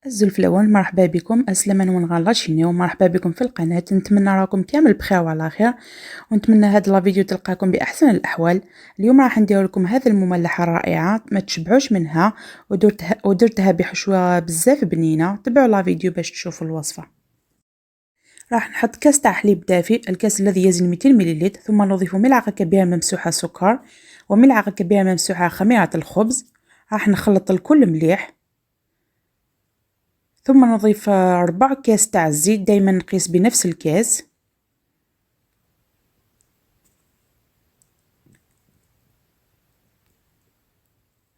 الزلفلون، مرحبا بكم. أسلما ونغالاشيني ومرحبا بكم في القناة. نتمنى راكم كامل بخير وعلى خير، ونتمنى هاد لا فيديو تلقاكم بأحسن الأحوال. اليوم راح ندير لكم هذه المملحة الرائعة، ما تشبعوش منها، ودرتها بحشوة بزاف بنينة. تبعوا لا فيديو باش تشوفوا الوصفة. راح نحط كاس تاع حليب دافئ، الكاس الذي يزن 200 ملل، ثم نضيف ملعقة كبيرة ممسوحة سكر وملعقة كبيرة ممسوحة خميرة الخبز. راح نخلط الكل مليح، ثم نضيف 4 كاس تاع الزيت، دايما نقيس بنفس الكاس.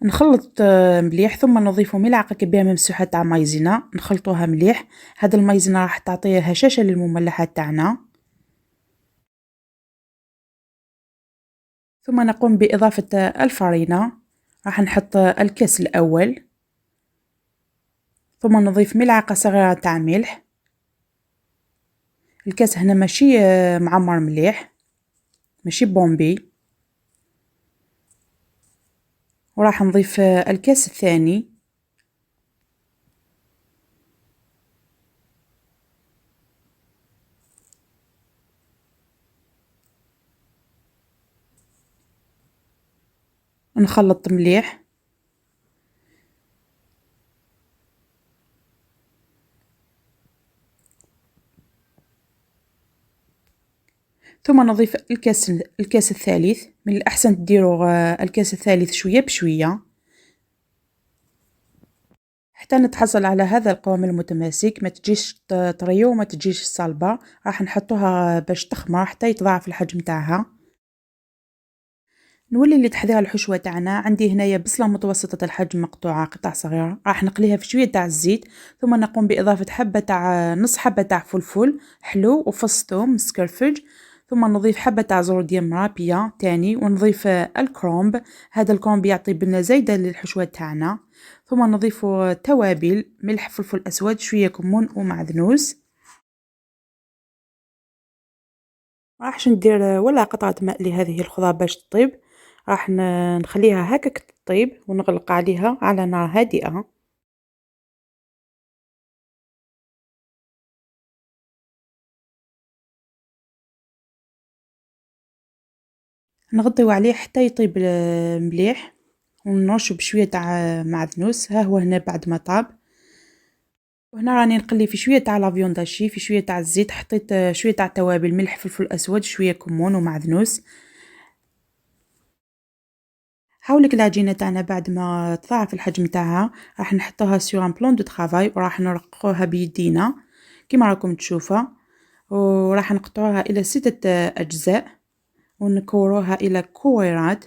نخلط مليح، ثم نضيف ملعقة كبيرة ممسوحة تاع مايزينا، نخلطوها مليح. هاد المايزينا راح تعطي هشاشة للمملحة تاعنا. ثم نقوم بإضافة الفرينة، راح نحط الكاس الأول، ثم نضيف ملعقة صغيرة تاع ملح. الكاس هنا ماشي معمر مليح، ماشي بومبي. وراح نضيف الكاس الثاني، نخلط مليح. ثم نضيف الكاس الثالث. من الأحسن تديروا الكاس الثالث شوية بشوية حتى نتحصل على هذا القوام المتماسك، ما تجيش طرية وما تجيش صلبة. راح نحطوها باش تخمر حتى يتضاعف الحجم تاعها. نولي لتحضير الحشوة تاعنا. عندي هنايا بصلة متوسطة الحجم مقطوعة قطع صغيرة، راح نقليها في شوية تاع الزيت، ثم نقوم بإضافة حبة تاع نص حبة تاع فلفل حلو وفص ثوم مسكرفج، ثم نضيف حبة تاع زرودية مرابية تاني، ونضيف الكرومب. هذا الكرومب يعطي بنة زايدة للحشوة تاعنا. ثم نضيف توابل، ملح، فلفل أسود، شوية كمون ومعدنوس. راحش ندير ولا قطرة ماء لهذه الخضار باش تطيب، راح نخليها هكاك تطيب ونغلق عليها على نار هادئة. نغطيو عليه حتى يطيب مليح، ونرشو بشوية تاع معدنوس. ها هو هنا بعد ما طاب. وهنا راني نقلي في شوية تاع لافيونداشي، في شوية تاع الزيت، حطيت شوية تاع توابل، ملح، فلفل أسود، شوية كمون ومعدنوس. هاوليك العجينة تاعنا بعد ما تضاعف الحجم تاعها، راح نحطوها سور ان بلون دو طرافاي، وراح نرقوها بيدينا كيما راكم تشوفوا. وراح نقطعوها إلى 6 أجزاء ونكوروها إلى كويرات،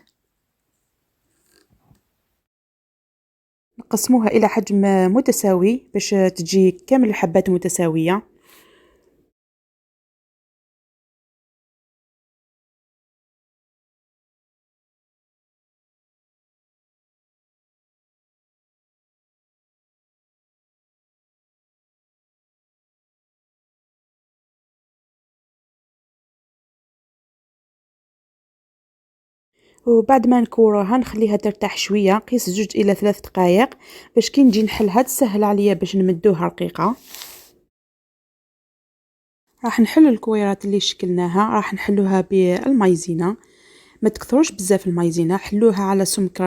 نقسموها إلى حجم متساوي باش تجي كامل الحبات متساوية. وبعد ما نكوروها نخليها ترتاح شوية، قيس 2 إلى 3 دقائق باش كي نجي نحلها تسهل عليا باش نمدوها رقيقة. راح نحل الكويرات اللي شكلناها، راح نحلوها بالمايزينا. ما تكثروش بزاف المايزينا، حلوها على سمك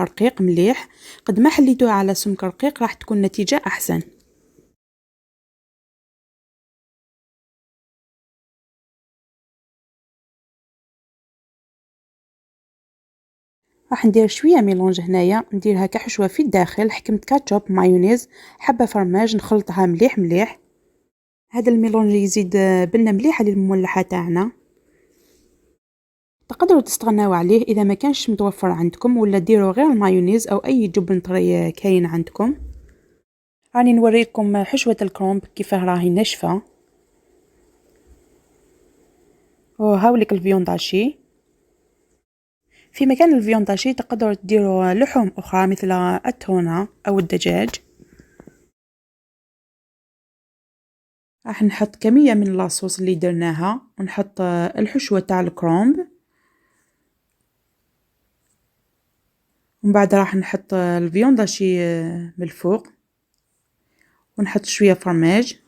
رقيق مليح. قد ما حليتوها على سمك رقيق راح تكون نتيجة أحسن. راح ندير شوية ميلونج هنايا، نديرها كحشوة في الداخل، حكمت كاتشوب، مايونيز، حبة فرماج، نخلطها مليح مليح. هذا الميلونج يزيد بنة مليحة للمملحة تاعنا. تقدروا تستغناو عليه إذا ما كانش متوفر عندكم، ولا ديروا غير المايونيز أو أي جبن طري كاين عندكم. راني نوريكم حشوة الكرومب كيفاه راهي ناشفة. وهاوليك الفيونداشي. في مكان الفيونداشي تقدروا تديروا لحوم أخرى مثل التونة أو الدجاج. راح نحط كمية من لاصوص اللي درناها، ونحط الحشوة تاع الكرومب، ومن بعد راح نحط الفيونداشي من الفوق، ونحط شويه فرماج.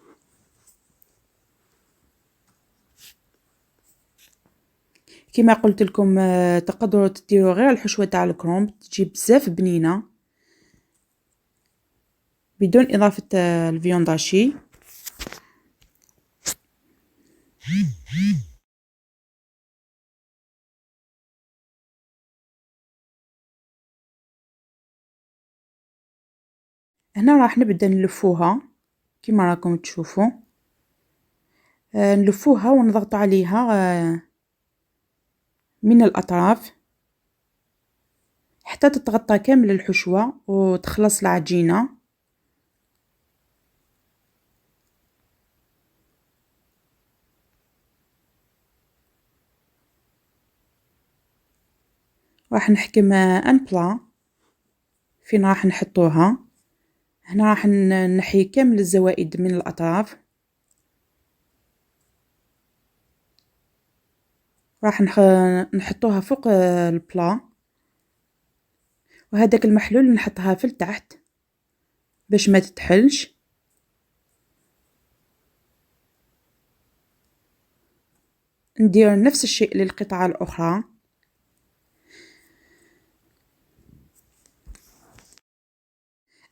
كما قلت لكم تقدروا تديروا غير الحشوه تاع الكرومب، تجي بزاف بنينه بدون اضافه الفيونداشي. هنا راح نبدا نلفوها كما راكم تشوفوا. نلفوها ونضغط عليها من الأطراف حتى تتغطى كامل الحشوة وتخلص العجينة. راح نحكم ان بلا فين راح نحطوها. هنا راح نحي كامل الزوائد من الأطراف. راح نحطوها فوق البلا، وهذاك المحلول نحطها في التحت باش ما تتحلش. ندير نفس الشيء للقطعة الأخرى.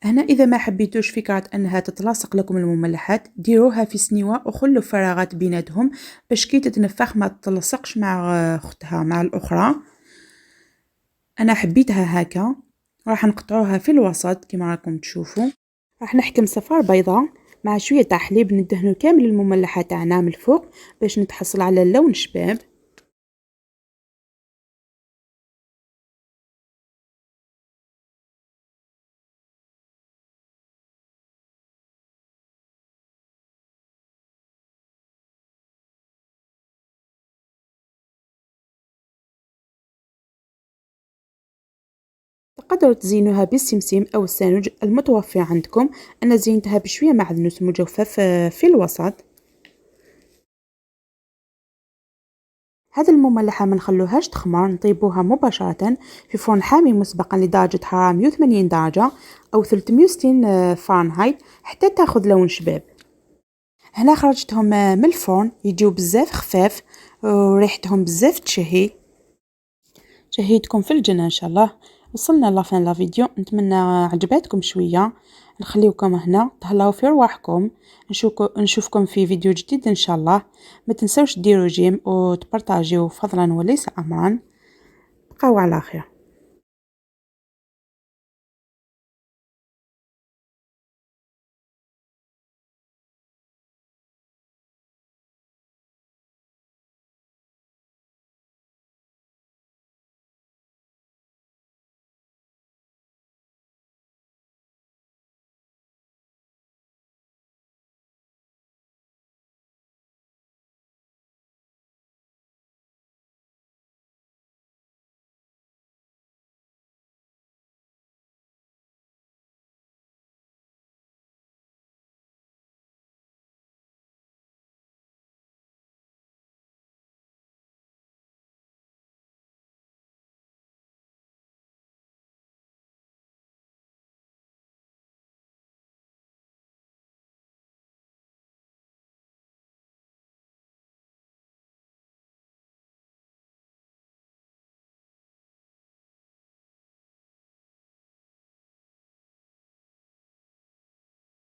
هنا إذا ما حبيتوش فكرة أنها تتلاصق لكم المملحات، ديروها في سنيوة وخلوا فراغات بيناتهم باش كي تتنفخ ما تتلصقش مع أختها مع الأخرى. أنا حبيتها هكا. راح نقطعوها في الوسط كما راكم تشوفوا. راح نحكم صفار بيضة مع شوية تاع حليب، ندهنو كامل المملحات تاعنا من الفوق باش نتحصل على اللون شباب. تقدروا تزينوها بالسمسم أو السانوج المتوفر عندكم. أنا زينتها بشوية معدنوس مجفف في الوسط. هذه المملحة ما نخلوهاش تخمر، نطيبوها مباشرة في فرن حامي مسبقا لدرجة حرارة 180 درجة أو 360 فahrenheit حتى تاخذ لون شباب. هنا خرجتهم من الفرن، يجيو بزاف خفاف وريحتهم بزاف تشهي. شهيتكم في الجنة إن شاء الله. وصلنا لافين لا فيديو، نتمنى عجباتكم شوية. نخليوكم هنا، تهلاو في رواحكم. نشوفكم في فيديو جديد إن شاء الله. ما تنسوش ديروا جيم وتبارطاجيو فضلا وليس أمرا. بقاو على خير.